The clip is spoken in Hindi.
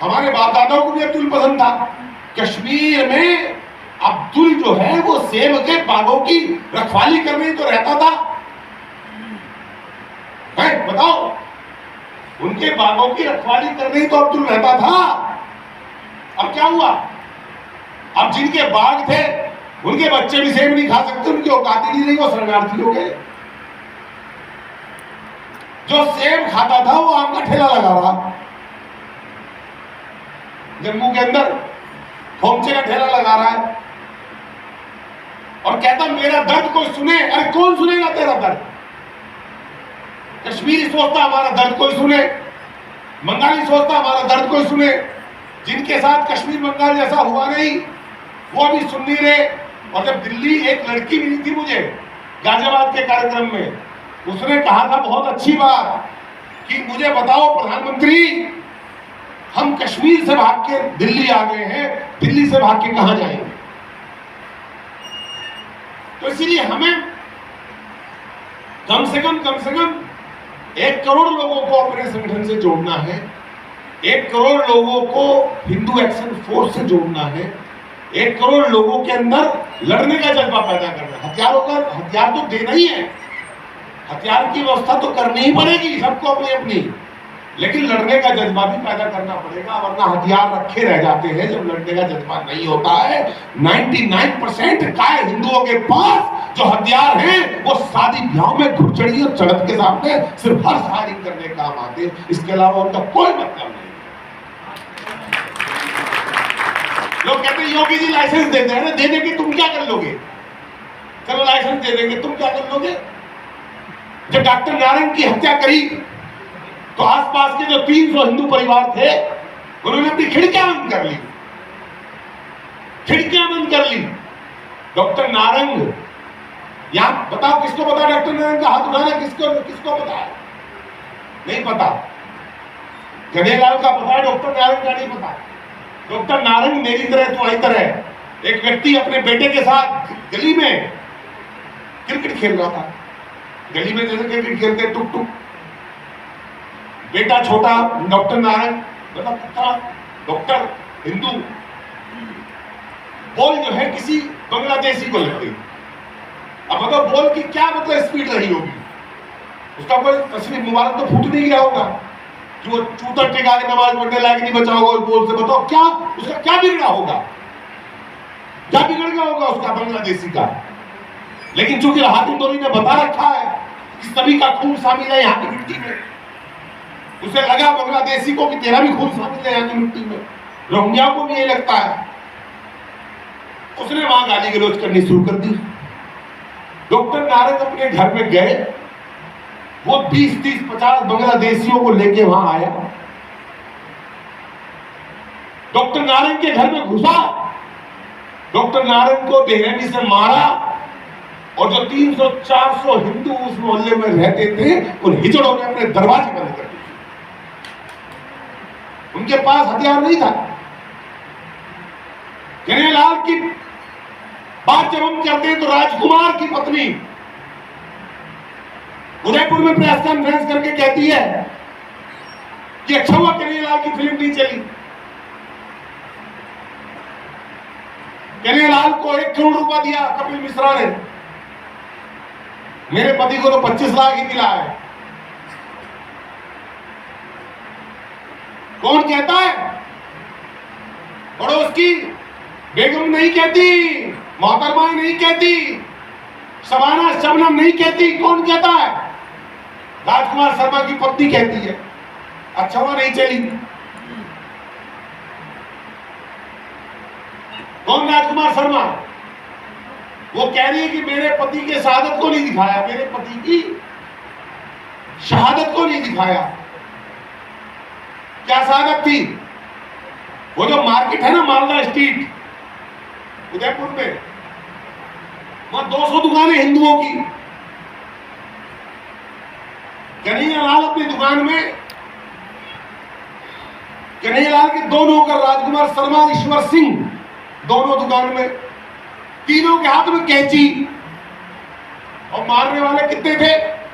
हमारे बाप दादाओं को भी अब्दुल पसंद था। कश्मीर में अब्दुल जो है वो सेब के बागों की रखवाली करने तो रहता था। बताओ, उनके बागों की रखवाली करने तो अब्दुल रहता था। अब क्या हुआ? अब जिनके बाग थे उनके बच्चे भी सेब नहीं खा सकते, उनकी औकात ही नहीं रही, वो शरणार्थी हो गए। जो सेब खाता था वो आम का ठेला लगा रहा, जम्मू के अंदर खोमचे का ठेला लगा रहा है और कहता मेरा दर्द कोई सुने। अरे कौन सुनेगा तेरा दर्द? कश्मीरी सोचता हमारा दर्द कोई सुने, बंगाली सोचता हमारा दर्द कोई सुने। जिनके साथ कश्मीर बंगाल जैसा हुआ नहीं वो अभी सुन नहीं रहे। और जब दिल्ली एक लड़की मिली थी मुझे गाजियाबाद के कार्यक्रम में, उसने कहा था बहुत अच्छी बात कि मुझे बताओ प्रधानमंत्री, हम कश्मीर से भाग के दिल्ली आ गए हैं, दिल्ली से भाग के कहां जाएंगे? तो इसीलिए हमें कम से कम 1 करोड़ लोगों को अपने संगठन से जोड़ना है। 1 करोड़ लोगों को हिंदू एक्शन फोर्स से जोड़ना है। 1 करोड़ लोगों के अंदर लड़ने का जज्बा पैदा करना है। हथियार तो देना ही है, हथियार की व्यवस्था तो करनी ही पड़ेगी सबको अपनी अपनी, लेकिन लड़ने का जज्बा भी पैदा करना पड़ेगा, वरना हथियार रखे रह जाते हैं जब लड़ने का जज्बा नहीं होता है। 99% काय हिंदुओं के पास जो हथियार हैं वो शादी ब्याह में घुड़चड़ी और चढ़त के सामने सिर्फ हर फायरिंग करने का काम आते हैं, इसके अलावा उनका कोई मतलब नहीं। लोग कहते हैं योगी जी लाइसेंस देते हैं, दे देंगे तुम क्या कर लोगे? चलो लाइसेंस दे देंगे, तुम क्या कर लोगे? जब डॉक्टर नारायण की हत्या करी तो आसपास के जो 300 हिंदू परिवार थे उन्होंने अपनी खिड़कियां बंद कर ली, खिड़कियां बंद कर ली। डॉक्टर नारंग, यहां बताओ किसको पता डॉक्टर नारंग का हाथ उठाना? किसको पता है? नहीं पता। कन्हैयालाल का पता है, डॉक्टर नारंग का नहीं पता। डॉक्टर नारंग मेरी तरह तुम्हारी तरह एक व्यक्ति अपने बेटे के साथ गली में क्रिकेट खेल रहा था। गली में जैसे क्रिकेट खेलते टुक टुक, बेटा छोटा, doctor Narayan doctor Hindu, ball जो है किसी बांग्लादेशी को लग गई। अब बताओ बॉल की क्या मतलब स्पीड रही होगी? उसका कोई तस्वीर मुबारक तो फूट नहीं गया होगा कि वो चूतर टिका के नमाज पढ़ने लायक नहीं बचा होगा उस बॉल से। बताओ क्या उसका क्या बिगड़ा होगा? क्या बिगड़ गया होगा उसका बांग्लादेशी का? लेकिन चूंकि राहत इंदौरी ने बता रखा है कि सभी का खून शामिल है यहाँ की मिट्टी में, उसे लगा बांग्लादेशी को कि तेरा भी खून शामिल है यहाँ की मिट्टी में, रोहिंग्या को भी ये लगता है, उसने वहां गाली गलौज करनी शुरू कर दी। डॉक्टर नारंग अपने घर में गए, वो 20-30-50 बांग्लादेशियों को लेके वहां आया, डॉक्टर नारंग के घर में घुसा, डॉक्टर नारंग को बेरहमी से मारा और जो 300-400 हिंदू उस मोहल्ले में रहते थे उन हिजड़ों ने अपने दरवाजे बंद कर दिए। उनके पास हथियार नहीं था। कन्हैयालाल की बात जब हम करते हैं तो राजकुमार की पत्नी उदयपुर में प्रेस कॉन्फ्रेंस करके कहती है कि अच्छा हुआ कन्हैयालाल की फिल्म नहीं चली। कन्हैयालाल को 1 करोड़ रुपया दिया कपिल मिश्रा ने, मेरे पति को तो 25 लाख ही मिला है। कौन कहता है? पड़ोस की बेगम नहीं कहती, मोहतरमा नहीं कहती, शबाना शबनम नहीं कहती। कौन कहता है? राजकुमार शर्मा की पत्नी कहती है। अच्छा हुआ नहीं चली। कौन राजकुमार शर्मा? वो कह रही है कि मेरे पति के शहादत को नहीं दिखाया, मेरे पति की शहादत को नहीं दिखाया। क्या शहादत थी? वो जो मार्केट है ना मालदा स्ट्रीट उदयपुर में, वहां 200 दुकानें हिंदुओं की। कन्हैयालाल अपनी दुकान में, कन्हैयालाल के 2 नौकर राजकुमार शर्मा, ईश्वर सिंह, दोनों दुकान में, तीनों के हाथ में कैंची, और मारने वाले कितने थे?